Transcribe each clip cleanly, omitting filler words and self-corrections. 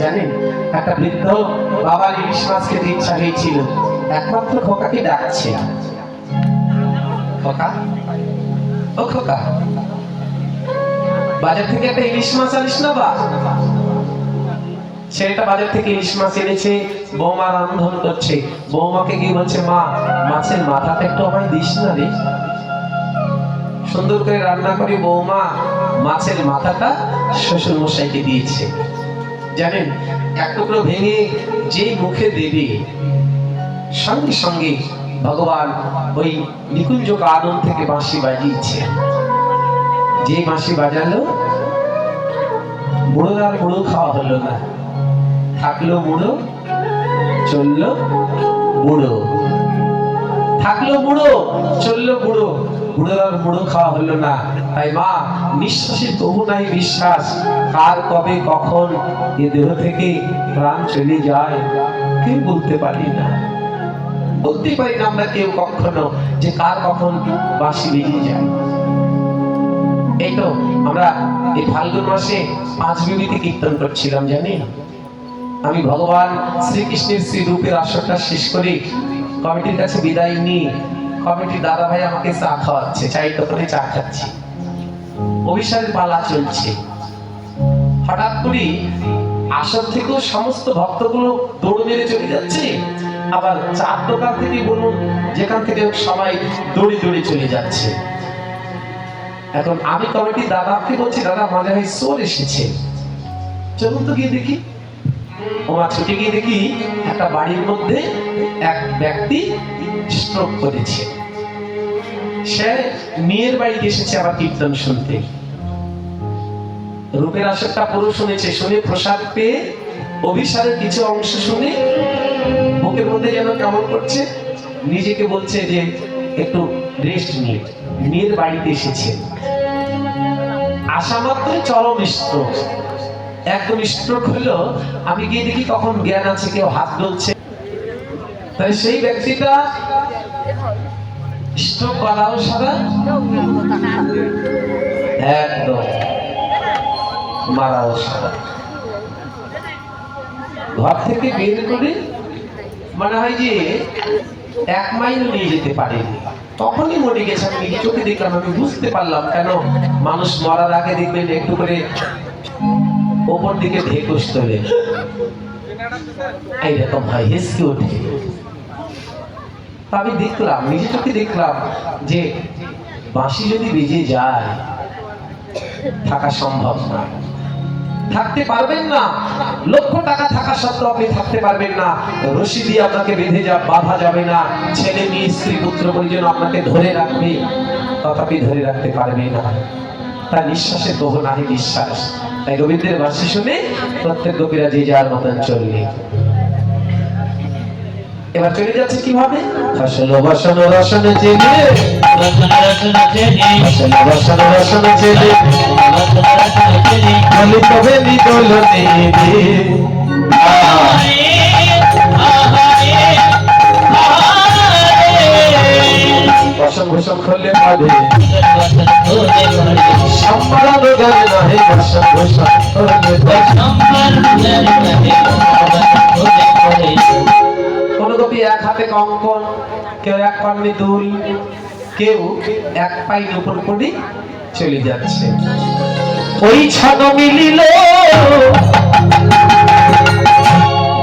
জানেন, একটা বৃদ্ধ বাবার ইলিশ মাছ খেতে ইচ্ছা হয়েছিল, একমাত্র খোকাকে ডাকছে, খোকা ও খোকা, বাজার থেকে একটা ইলিশ মাছ আনিস না বা। ছেলেটা বাজার থেকে ইলিশ মাছ এনেছে, বৌমা রান্ধন করছে, বৌমাকে গিয়ে বলছে, মা মাছের মাথাটা একটু আমায় দিস না রে। সুন্দর করে রান্না করে বৌমা মাছের মাথাটা শ্বশুর মশাইকে দিয়েছে। জানেন, এক টুকরো ভেঙে যেই মুখে দেবে, সঙ্গে সঙ্গে ভগবান ওই নিকুঞ্জ কানন থেকে বাঁশি বাজিয়েছে। যে বাঁশি বাজালো, বুড়োর আর বুড়ো খাওয়া হলো না, থাকলো বুড়ো, চললো বুড়ো, থাকলো বুড়ো, চললো বুড়ো, বুড়োর আর বুড়ো খাওয়া হলো না। তাই মা, নিঃশ্বাসে তবু নাই বিশ্বাস, কার কবে কখন এ দেহ থেকে প্রাণ চলে যায় কেউ বলতে পারি না, বলতে পারি না আমরা কেউ কখনো যে কার কখন বাঁশি বেরিয়ে যায়। এই তো আমরা এই ফাল্গুন মাসে 5 বিবিতে কীর্তন করছিলাম। জানি আমি ভগবান শ্রীকৃষ্ণের শ্রী রূপের আসরটা শেষ করে কমিটির কাছে বিদায় নিয়ে, কমিটির দাদা ভাই আমাকে চা খাওয়াচ্ছে, চায়ের দোকানে চা খাচ্ছি, অভিষেকের পালা চলছে। হঠাৎ করে আসর থেকেও সমস্ত ভক্তগুলো দৌড় মেরে চলে যাচ্ছে, আবার চার দোকান থেকে বলুন যেখান থেকে সবাই দৌড়ে দৌড়ে চলে যাচ্ছে। এখন আমি কমিটির দাদাকে বলছি, দাদা মনে হয় চোর এসেছে, চলুন তো গিয়ে দেখি। ওমা ছুটে গিয়ে দেখি একটা বাড়ির মধ্যে এক ব্যক্তি স্ট্রোক করেছে। সে মেয়ের বাড়িতে এসেছে আবার কীর্তন শুনতে। রূপের আসরটা পুরো শুনেছে, শুনে প্রসাদ পেয়ে অভিসারের কিছু অংশ শুনে বুকের মধ্যে যেন কেমন করছে, নিজেকে বলছে যে একটু রেস্ট নিয়ে মেয়ের বাড়িতে এসেছে। আসা মাত্রই চরম স্ট্রোক, একদম স্ট্রোক হলো। আমি গিয়ে দেখি কখন জ্ঞান আছে, কেউ হাত ধরছে। তাই সেই ব্যক্তিটা স্ট্রোক করাও সারা, একদম মারাও সারা। ঘর থেকে বের করে মনে হয় যে 1 মাইল নিয়ে যেতে পারেনি, তখনই মরে গেছে। আমি নিজে চোখে দেখলাম, আমি বুঝতে পারলাম কেন মানুষ মরার আগে দেখবেন একটু করে ওপর দিকে ঢেকুস তোলে, এইরকম হয়, হেসকে ওঠে। আমি দেখলাম, নিজে চোখে দেখলাম যে বাঁশি যদি বেজে যায় থাকা সম্ভব না, থাকতে পারবেন না। লক্ষ টাকা থাকা সত্ত্বেও আপনি থাকতে পারবেন না। রশি দিয়ে আপনাকে বেঁধে বাঁধা যাবে না, ছেলে মেয়ে স্ত্রী পুত্র পরিজন আপনাকে ধরে রাখবে, তথাপি ধরে রাখতে পারবে না। তার নিঃশ্বাসে তবু নাহি বিশ্বাস। তাই রবীন্দ্রের বাঁশি শুনে প্রত্যেক গোপীরা যে যার মতন চলবে। এবার চলে যাচ্ছে কিভাবে, ফসল বসন রসন জেনে, ফসল বসন রসন জেনে, বলি তবে নিদোলনে দে। বসন ভূষণ খোলে পাবে, সম্মানন গান নাহে, বসন ভূষণ খোলে পাবে। কোন গোপী এক হাতে কঙ্কন, কেউ এক কর্ণে দুল, কেউ এক পাই উপর করে চলে যাচ্ছে। ওই ছাদ মিলিল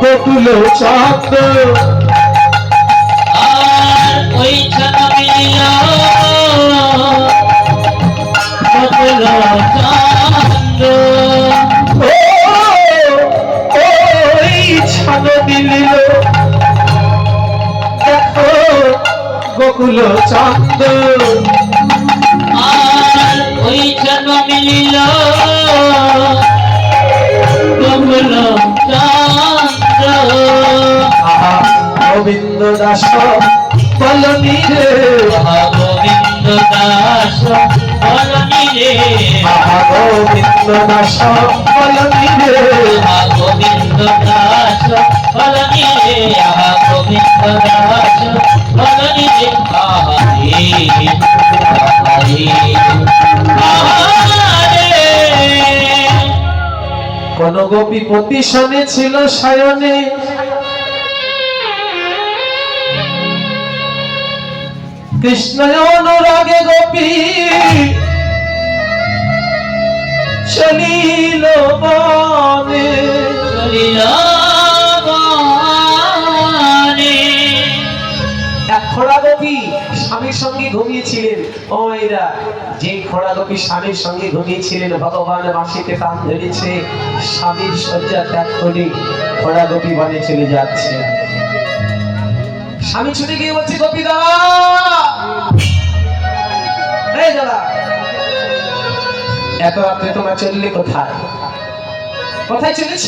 বকুল চাঁদ, আর ওই ছাদ মিলিল বকুল চাঁদ, ওই ছাদ মিলিল বকুল চাঁদ, আর ওই ছাদ মিলিল বকুল চাঁদ। গোবিন্দ দাস বলনি রে, গোবিন্দ দাস বলনি রে, গোবিন্দ দাস বলনি রে, গোবিন্দ দাস বলনি রে, গোবিন্দ দাস বলনি রে। কোন গোপী পতি শনে ছিল শয়নে, কৃষ্ণ অনুরাগে গোপী চলিল বনে। এক খোড়া গোপী স্বামীর সঙ্গে ঘুমিয়েছিলেন। ও এরা যে খোড়া গোপী স্বামীর সঙ্গে ঘুমিয়েছিলেন, ভগবান বাঁশিতে টান ধরেছে, স্বামীর শয্যা ত্যাগ করে খোড়া গোপী বনে চলে যাচ্ছে। স্বামী ছুটে গিয়ে বলছে, গোপী দাদা, এই দাদা, এত রাত্রে তোমরা চললে কোথায়? কোথায় চলেছ?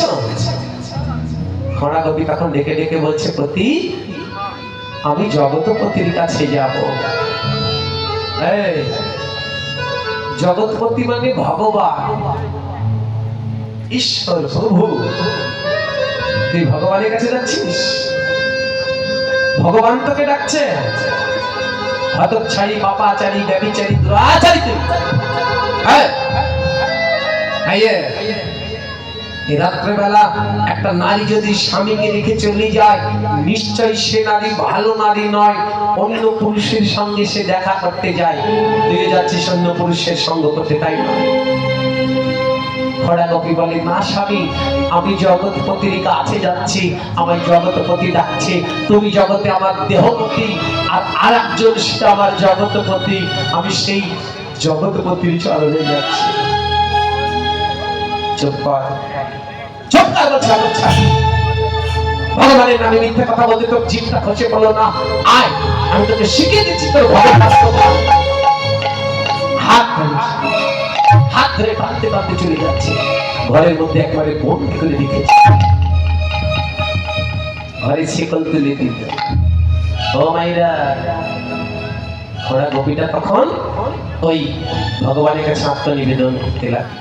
খোড়া গোপী তখন ডেকে ডেকে বলছে, পতি, আমি জগৎপতির কাছে যাব। জগৎপতি মানে ভগবান, ঈশ্বর, প্রভু। তুই ভগবানের কাছে যাচ্ছিস? ভগবান তোকে ডাকছে? হতচ্ছাড়ি, পাপাচারী, ব্যভিচারী, দুরাচারী তুই। রাত্রেবেলা একটা নারী যদি স্বামীকে রেখে চলে যায়, নিশ্চয়ই সে নারী ভালো নারী নয়, অন্য পুরুষের সঙ্গে সে দেখা করতে যায়। তুই যাচ্ছিস অন্য পুরুষের সঙ্গ করতে, তাই না? খোড়া গোপী বলে, না স্বামী, আমি জগৎপতির কাছে যাচ্ছি, আমায় জগৎপতি ডাকছে। তুমি জগতে আমার দেহপতি, আর একজন সেটা আমার জগৎপতি। আমি সেই জগৎপতির চরণে যাচ্ছি। চুপ কর, চুপ কর বলছে। ভগবানের নামে মিথ্যে কথা বলতে তোর জিভটা খসে পড়লো না? আয়, আমি তোকে শিখিয়ে দিচ্ছি তোর ভগবান। হাত ধরে টানতে টানতে চলে যাচ্ছে। ঘরের মধ্যে একবারে বন্দি করে রেখেছে, ঘরে শিকল তুলে দিল। ও মাইরা, খোড়া গোপীটা তখন ওই ভগবানের কাছে আত্মনিবেদন করতে লাগলো।